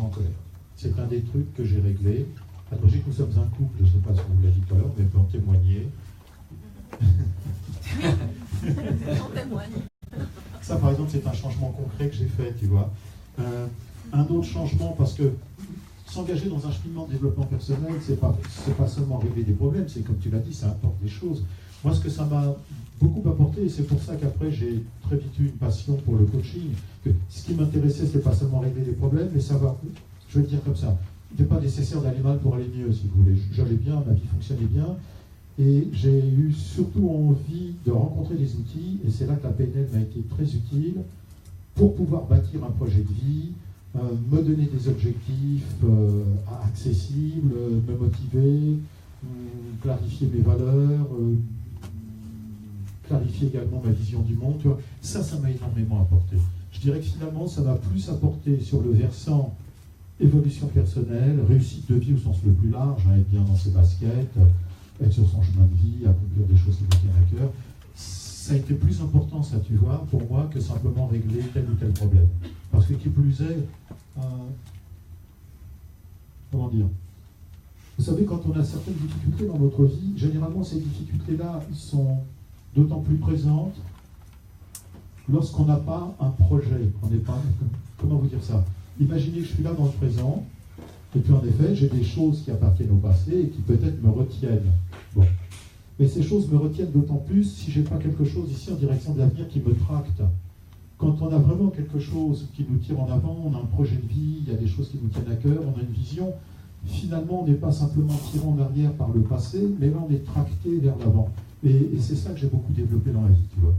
en colère. C'est un des trucs que j'ai réglé. À Brigitte, nous sommes un couple, je ne sais pas si on vous l'a dit tout à l'heure, mais on peut en témoigner. On témoigne. Ça, par exemple, c'est un changement concret que j'ai fait, tu vois. Un autre changement, parce que s'engager dans un cheminement de développement personnel, c'est pas seulement régler des problèmes, c'est comme tu l'as dit, ça apporte des choses. Moi, ce que ça m'a beaucoup apporté, et c'est pour ça qu'après, j'ai très vite eu une passion pour le coaching, que ce qui m'intéressait, c'est pas seulement régler des problèmes, mais savoir, je vais le dire comme ça, il n'était pas nécessaire d'aller mal pour aller mieux, si vous voulez. J'allais bien, ma vie fonctionnait bien, et j'ai eu surtout envie de rencontrer des outils, et c'est là que la PNL m'a été très utile, pour pouvoir bâtir un projet de vie, me donner des objectifs accessibles, me motiver, clarifier mes valeurs, clarifier également ma vision du monde. Tu vois. Ça m'a énormément apporté. Je dirais que finalement, ça m'a plus apporté sur le versant évolution personnelle, réussite de vie au sens le plus large, hein, être bien dans ses baskets, être sur son chemin de vie, accomplir des choses qui me tiennent à cœur. Ça a été plus important, ça, tu vois, pour moi, que simplement régler tel ou tel problème. Parce que qui plus est, comment dire, vous savez, quand on a certaines difficultés dans notre vie, généralement ces difficultés-là sont d'autant plus présentes lorsqu'on n'a pas un projet. On n'est pas, comment vous dire ça? Imaginez que je suis là dans le présent, et puis en effet, j'ai des choses qui appartiennent au passé et qui peut-être me retiennent. Bon. Mais ces choses me retiennent d'autant plus si je n'ai pas quelque chose ici en direction de l'avenir qui me tracte. Quand on a vraiment quelque chose qui nous tire en avant, on a un projet de vie, il y a des choses qui nous tiennent à cœur, on a une vision, finalement on n'est pas simplement tiré en arrière par le passé, mais là on est tracté vers l'avant. Et c'est ça que j'ai beaucoup développé dans la vie, tu vois.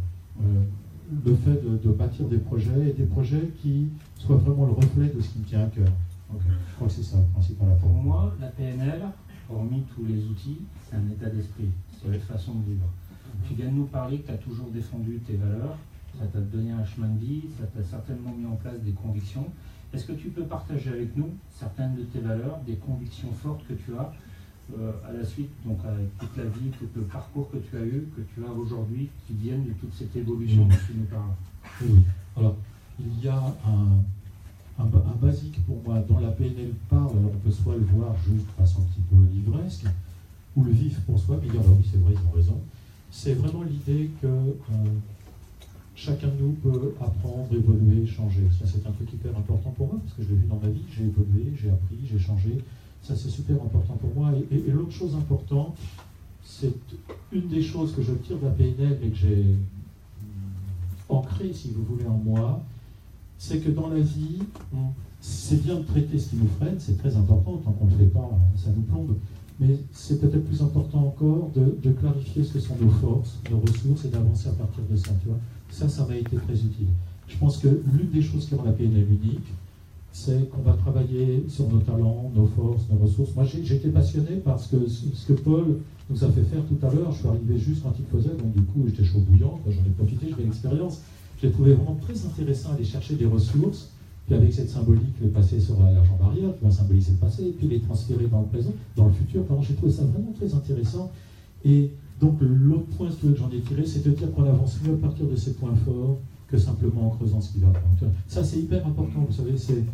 Le fait de bâtir des projets, et des projets qui soient vraiment le reflet de ce qui me tient à cœur. Donc, je crois que c'est ça le principal apport. Pour moi, la PNL, hormis tous les outils, c'est un état d'esprit, c'est une façon de vivre. Tu viens de nous parler que tu as toujours défendu tes valeurs, ça t'a donné un chemin de vie, ça t'a certainement mis en place des convictions. Est-ce que tu peux partager avec nous certaines de tes valeurs, des convictions fortes que tu as à la suite, donc avec toute la vie, tout le parcours que tu as eu, que tu as aujourd'hui, qui viennent de toute cette évolution dont tu nous parles? Oui, alors il y a un basique pour moi dont la PNL parle, alors on peut soit le voir juste de façon un petit peu livresque, ou le vivre pour soi, mais dire bah oui c'est vrai, ils ont raison. C'est vraiment l'idée que chacun de nous peut apprendre, évoluer, changer. Ça c'est un truc hyper important pour moi, parce que je l'ai vu dans ma vie, j'ai évolué, j'ai appris, j'ai changé. Ça c'est super important pour moi. Et l'autre chose importante, c'est une des choses que je tire de la PNL et que j'ai ancré, si vous voulez, en moi, c'est que dans la vie, c'est bien de traiter ce qui nous freine, c'est très important, tant qu'on ne le fait pas, ça nous plombe, mais c'est peut-être plus important encore de clarifier ce que sont nos forces, nos ressources, et d'avancer à partir de ça, tu vois. Ça m'a été très utile. Je pense que l'une des choses qui rend la PNL unique, c'est qu'on va travailler sur nos talents, nos forces, nos ressources. Moi, j'étais passionné parce que ce que Paul nous a fait faire tout à l'heure, je suis arrivé juste quand il faisait, donc du coup, j'étais chaud bouillant, j'en ai profité, j'ai fait l'expérience. J'ai trouvé vraiment très intéressant d'aller chercher des ressources, puis avec cette symbolique, les passer sur l'argent barrière, qui va symboliser le passé, et puis les transférer dans le présent, dans le futur. Pardon, j'ai trouvé ça vraiment très intéressant. Et donc, l'autre point que j'en ai tiré, c'est de dire qu'on avance mieux à partir de ces points forts que simplement en creusant ce qui va pas. Ça, c'est hyper important, vous savez, c'est...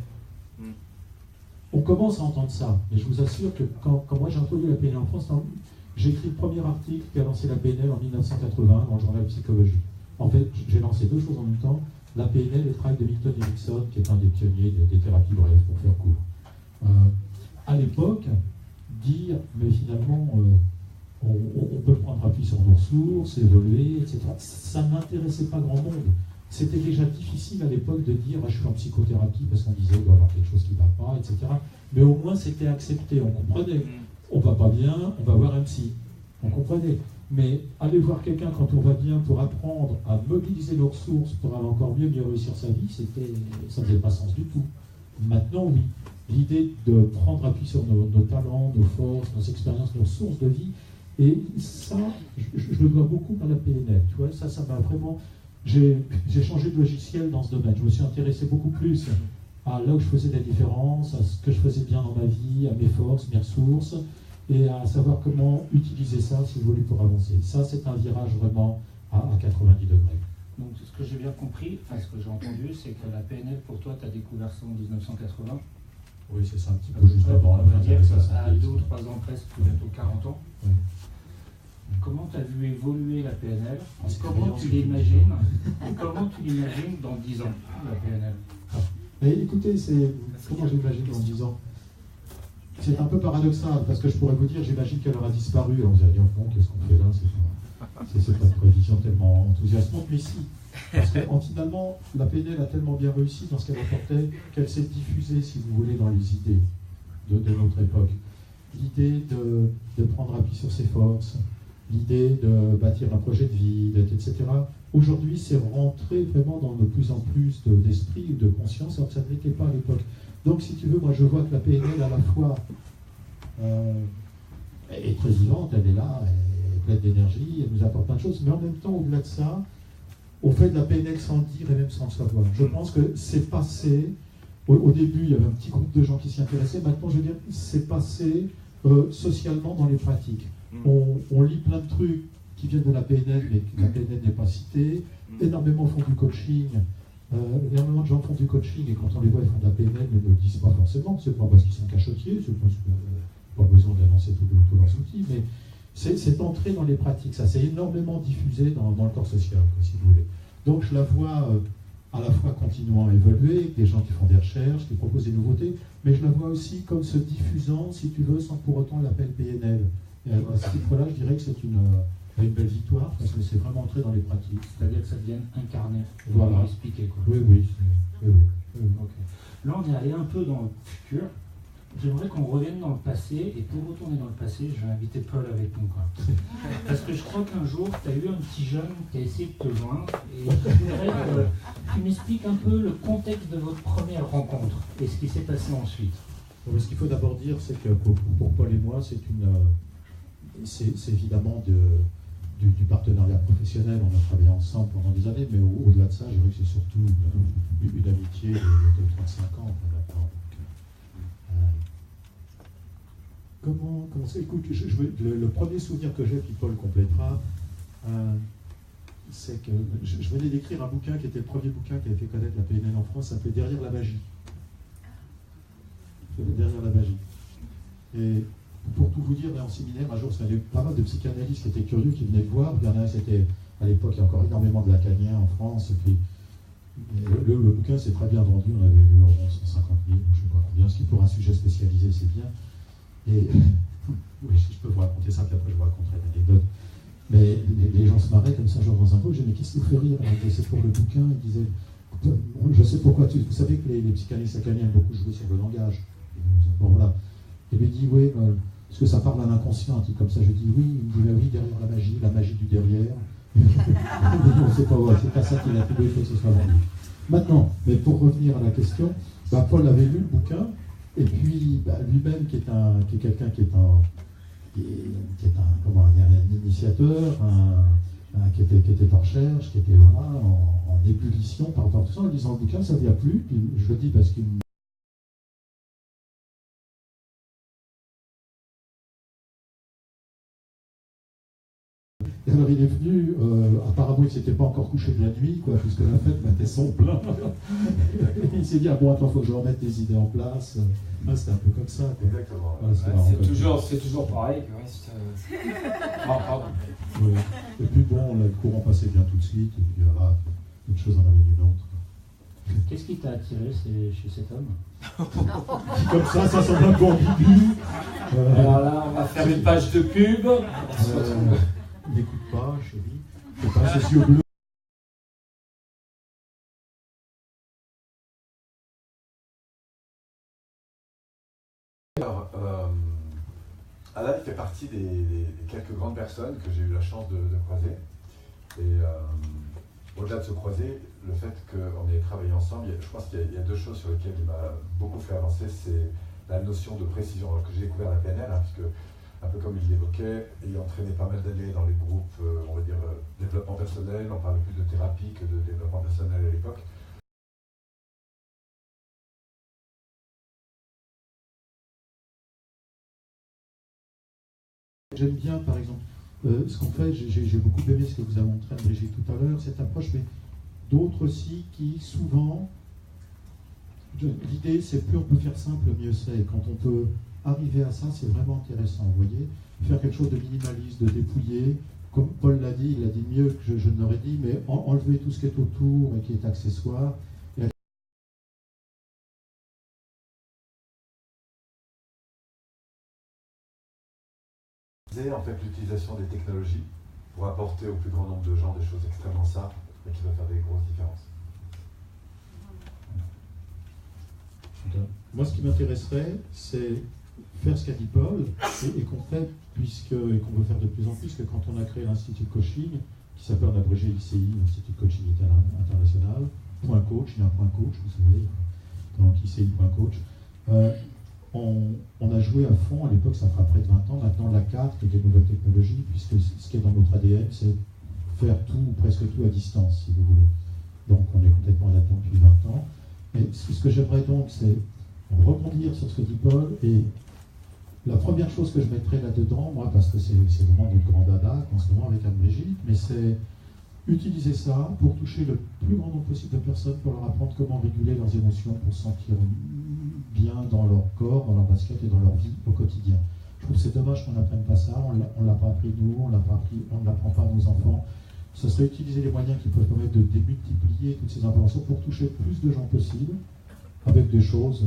On commence à entendre ça, mais je vous assure que quand moi j'ai introduit la PNL en France, j'ai écrit le premier article qui a lancé la PNL en 1980 dans le journal Psychologie. En fait, j'ai lancé deux choses en même temps, la PNL et le travail de Milton Erickson, qui est un des pionniers des thérapies brèves, pour faire court. À l'époque, dire, mais finalement, on peut prendre appui sur nos ressources, évoluer, etc., ça n'intéressait pas grand monde. C'était déjà difficile à l'époque de dire je suis en psychothérapie parce qu'on disait il doit y avoir quelque chose qui ne va pas, etc. Mais au moins c'était accepté, on comprenait. On ne va pas bien, on va voir un psy. On comprenait. Mais aller voir quelqu'un quand on va bien pour apprendre à mobiliser nos ressources pour aller encore mieux réussir sa vie, ça ne faisait pas sens du tout. Maintenant, oui. L'idée de prendre appui sur nos talents, nos forces, nos expériences, nos sources de vie, et ça, je le dois beaucoup à la PNL. Tu vois, ça m'a vraiment... J'ai changé de logiciel dans ce domaine. Je me suis intéressé beaucoup plus à là où je faisais des différences, à ce que je faisais bien dans ma vie, à mes forces, mes ressources, et à savoir comment utiliser ça, si vous voulez, pour avancer. Ça, c'est un virage vraiment à 90 degrés. Donc, ce que j'ai bien compris, enfin, ce que j'ai entendu, c'est que la PNL, pour toi, tu as découvert ça en 1980. Oui, c'est ça, un petit peu juste avant. On va dire à 2 ou 3 ans presque, bientôt 40 ans. Oui. Comment tu as vu évoluer la PNL? Comment tu l'imagines dans 10 ans, la PNL? Mais écoutez, comment j'imagine dans 10 ans? C'est un peu paradoxal, parce que je pourrais vous dire, j'imagine qu'elle aura disparu. Alors vous allez dire, bon, qu'est-ce qu'on fait là? C'est pas une prévision tellement enthousiasmante, mais si. Parce que finalement, la PNL a tellement bien réussi dans ce qu'elle apportait qu'elle s'est diffusée, si vous voulez, dans les idées de notre époque. L'idée de prendre appui sur ses forces, l'idée de bâtir un projet de vie, etc. Aujourd'hui, c'est rentré vraiment dans de plus en plus d'esprit, de conscience, alors que ça ne l'était pas à l'époque. Donc, si tu veux, moi je vois que la PNL, à la fois, est très vivante, elle est là, elle est pleine d'énergie, elle nous apporte plein de choses, mais en même temps, au-delà de ça, on fait de la PNL sans le dire et même sans le savoir. Je pense que c'est passé, au début, il y avait un petit groupe de gens qui s'y intéressaient, maintenant, je veux dire, c'est passé socialement dans les pratiques. On lit plein de trucs qui viennent de la PNL, mais la PNL n'est pas citée. Énormément font du coaching. Énormément de gens font du coaching, et quand on les voit, ils font de la PNL, mais ne le disent pas forcément. C'est pas parce qu'ils sont cachotiers, c'est parce qu'ils n'ont pas besoin d'annoncer tous leurs outils, mais c'est entré dans les pratiques. Ça s'est énormément diffusé dans le corps social, si vous voulez. Donc je la vois à la fois continuant à évoluer, des gens qui font des recherches, qui proposent des nouveautés, mais je la vois aussi comme se diffusant, si tu veux, sans pour autant l'appeler PNL. Et à ce titre-là, je dirais que c'est une belle victoire, parce que c'est vraiment entré dans les pratiques. C'est-à-dire que ça devienne incarné, voilà. Expliqué, quoi. Oui. Okay. Là, on est allé un peu dans le futur. J'aimerais qu'on revienne dans le passé, et pour retourner dans le passé, je vais inviter Paul avec nous, quoi. Parce que je crois qu'un jour, tu as eu un petit jeune qui a essayé de te joindre, et je voudrais que tu m'expliques un peu le contexte de votre première rencontre, et ce qui s'est passé ensuite. Donc, ce qu'il faut d'abord dire, c'est que pour Paul et moi, c'est évidemment du partenariat professionnel. On a travaillé ensemble pendant des années, mais au-delà de ça, je dirais que c'est surtout une amitié de 35 ans maintenant. Comment c'est? Écoute, le premier souvenir que j'ai, puis Paul complétera, c'est que je venais d'écrire un bouquin qui était le premier bouquin qui avait fait connaître la PNL en France, ça s'appelait Derrière la magie. Derrière la magie. Et pour tout vous dire, en séminaire, un jour, il y avait pas mal de psychanalystes qui étaient curieux, qui venaient voir. Il y en a, c'était à l'époque, il y a encore énormément de lacanien en France. Et puis, le bouquin s'est très bien vendu, on avait vu environ 150 000, je ne sais pas combien, ce qui pour un sujet spécialisé, c'est bien. Et oui, je peux vous raconter ça, puis après je vous raconterai l'anecdote. Mais les gens se marraient comme ça, genre dans un pot. Je disais, mais qu'est-ce qui vous fait rire? C'est pour le bouquin. Ils disaient, je sais pourquoi. Vous savez que les psychanalystes lacaniens aiment beaucoup jouer sur le langage. Bon, voilà. Et lui dit, oui, parce que ça parle à l'inconscient, un truc comme ça. Je dis, oui. Il me dit, oui, derrière la magie du derrière. C'est pas ça qu'il a fait, il faut que ce soit vendu. Maintenant, mais pour revenir à la question, Paul avait lu le bouquin. Et puis, lui-même, qui est quelqu'un qui est un initiateur, qui était en recherche, qui était en ébullition par rapport à tout ça, en lisant le bouquin, ça ne lui a plu. Puis, je le dis parce qu'il Et alors il est venu, apparemment il ne s'était pas encore couché de la nuit, quoi, puisque la fête battait son plein. Il s'est dit, ah bon, attends, il faut que je remette des idées en place. C'était un peu comme ça, quoi. Exactement. C'est toujours pareil que reste. Pardon. Oui. Et puis bon, le courant passait bien tout de suite, et puis voilà, une chose en avait une autre. Qu'est-ce qui t'a attiré chez cet homme? Comme ça semble un peu ambigu. Alors là, on va faire une page de pub. N'écoute pas, chérie. C'est pas ses yeux bleus. Alors, Alain fait partie des quelques grandes personnes que j'ai eu la chance de croiser. Et au-delà de se croiser, le fait qu'on ait travaillé ensemble, je pense qu'il y a deux choses sur lesquelles il m'a beaucoup fait avancer. C'est la notion de précision. Alors que j'ai découvert la PNL, puisque un peu comme il l'évoquait, ayant entraîné pas mal d'années dans les groupes, on va dire, développement personnel, on parlait plus de thérapie que de développement personnel à l'époque. J'aime bien, par exemple, ce qu'on fait, j'ai beaucoup aimé ce que vous avez montré, Brigitte, tout à l'heure, cette approche, mais d'autres aussi qui, souvent, L'idée, c'est plus on peut faire simple, mieux c'est. Et quand on peut arriver à ça, c'est vraiment intéressant. Vous voyez, faire quelque chose de minimaliste, de dépouillé. Comme Paul l'a dit, il l'a dit mieux que je ne l'aurais dit, mais enlever tout ce qui est autour et qui est accessoire. Et en fait, l'utilisation des technologies pour apporter au plus grand nombre de gens des choses extrêmement simples, mais qui doivent faire des grosses différences. Moi, ce qui m'intéresserait, c'est faire ce qu'a dit Paul, et qu'on fait, et qu'on veut faire de plus en plus, que quand on a créé l'Institut de Coaching, qui s'appelle en abrégé ICI, l'Institut de Coaching International, point coach, il y a un point coach, vous savez, donc ICI.coach, on a joué à fond, à l'époque, ça fera près de 20 ans, maintenant la carte et les nouvelles technologies, puisque ce qui est dans notre ADN, c'est faire tout, ou presque tout à distance, si vous voulez. Donc on est complètement là-dedans depuis 20 ans. Et ce que j'aimerais donc, c'est rebondir sur ce que dit Paul, et la première chose que je mettrais là-dedans, moi, parce que c'est vraiment notre grand dada en ce moment avec Anne-Brigitte, mais c'est utiliser ça pour toucher le plus grand nombre possible de personnes, pour leur apprendre comment réguler leurs émotions, pour se sentir bien dans leur corps, dans leur basket et dans leur vie au quotidien. Je trouve que c'est dommage qu'on n'apprenne pas ça, on ne l'a pas appris nous, on ne l'apprend pas à nos enfants. Ce serait utiliser les moyens qui peuvent permettre de démultiplier toutes ces interventions pour toucher le plus de gens possible, avec des choses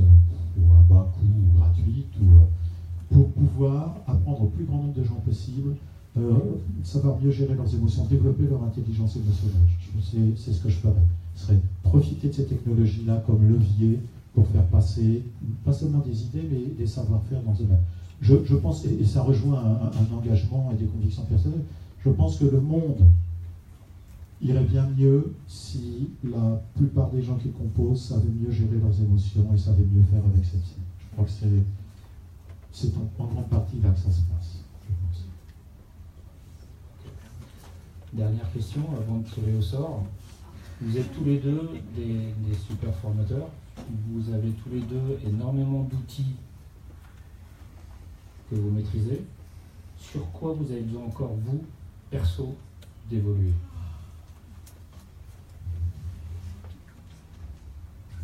à bas coût, gratuites, pour pouvoir apprendre au plus grand nombre de gens possible, savoir mieux gérer leurs émotions, développer leur intelligence émotionnelle. C'est ce que je ferais. Ce serait profiter de ces technologies-là comme levier pour faire passer, pas seulement des idées, mais des savoir-faire dans ce domaine. Je pense, et ça rejoint un engagement et des convictions personnelles, je pense que le monde irait bien mieux si la plupart des gens qui le composent savaient mieux gérer leurs émotions et savaient mieux faire avec celles-ci. Je crois que c'est en grande partie là que ça se passe, je pense. Dernière question avant de tirer au sort. Vous êtes tous les deux des super formateurs. Vous avez tous les deux énormément d'outils que vous maîtrisez. Sur quoi vous avez besoin encore, vous, perso, d'évoluer?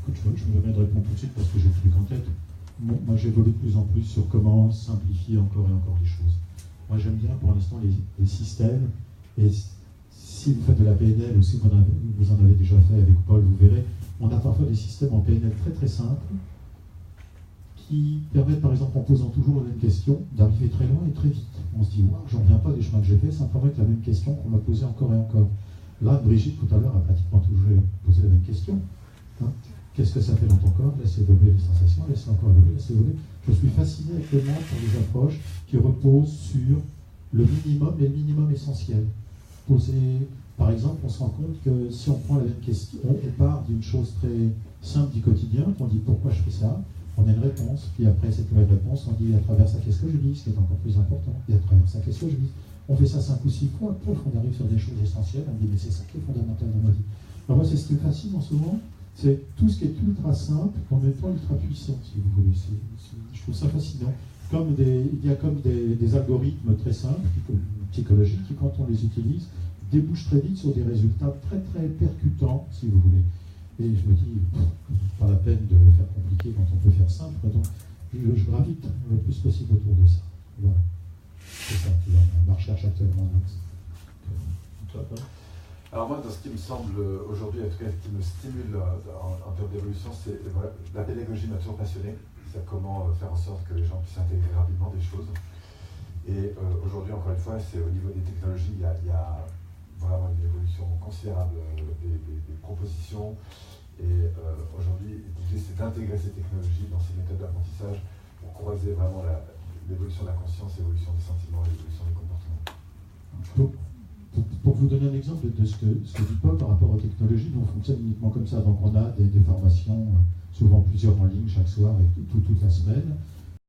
Écoute, je me permets de répondre tout de suite parce que j'ai le truc en tête. Moi, j'évolue de plus en plus sur comment simplifier encore et encore les choses. Moi, j'aime bien pour l'instant les systèmes. Et si vous faites de la PNL ou si vous en avez déjà fait avec Paul, vous verrez, on a parfois des systèmes en PNL très très simples qui permettent, par exemple, en posant toujours la même question, d'arriver très loin et très vite. On se dit, waouh, j'en reviens pas des chemins que j'ai fait, simplement avec la même question qu'on m'a posée encore et encore. Là, Brigitte, tout à l'heure, a pratiquement toujours posé la même question. Hein? Qu'est-ce que ça fait dans ton corps? Laisse évoluer les sensations, laisse encore évoluer, laisse évoluer. Je suis fasciné actuellement par les approches qui reposent sur le minimum et le minimum essentiel. Par exemple, on se rend compte que si on prend la même question, on part d'une chose très simple du quotidien, on dit pourquoi je fais ça, on a une réponse, puis après cette nouvelle réponse, on dit à travers ça qu'est-ce que je vis, ce qui est encore plus important, et à travers ça qu'est-ce que je vis. On fait ça 5 ou 6 fois, pouf, on arrive sur des choses essentielles, on dit mais c'est ça qui est fondamental dans ma vie. Alors moi c'est ce qui me fascine en ce moment, c'est tout ce qui est ultra simple, en même temps ultra puissant, si vous voulez. Je trouve ça fascinant. Il y a comme des algorithmes très simples, psychologiques, qui quand on les utilise, débouchent très vite sur des résultats très très percutants, si vous voulez. Et je me dis, pas la peine de le faire compliqué quand on peut faire simple. Donc je gravite le plus possible autour de ça. Voilà. C'est ça, tu vois, ma recherche actuellement. Toi, Paul ? Alors moi, dans ce qui me semble aujourd'hui, en tout cas, ce qui me stimule en termes d'évolution, c'est voilà, la pédagogie m'a toujours passionné. C'est comment faire en sorte que les gens puissent intégrer rapidement des choses. Et aujourd'hui, encore une fois, c'est au niveau des technologies, il y a vraiment une évolution considérable des propositions. Et aujourd'hui, l'idée, c'est d'intégrer ces technologies dans ces méthodes d'apprentissage pour croiser vraiment l'évolution de la conscience, l'évolution des sentiments, l'évolution des comportements. Pour vous donner un exemple de ce que dit Paul par rapport aux technologies, nous on fonctionne uniquement comme ça. Donc on a des formations, souvent plusieurs en ligne chaque soir et toute la semaine.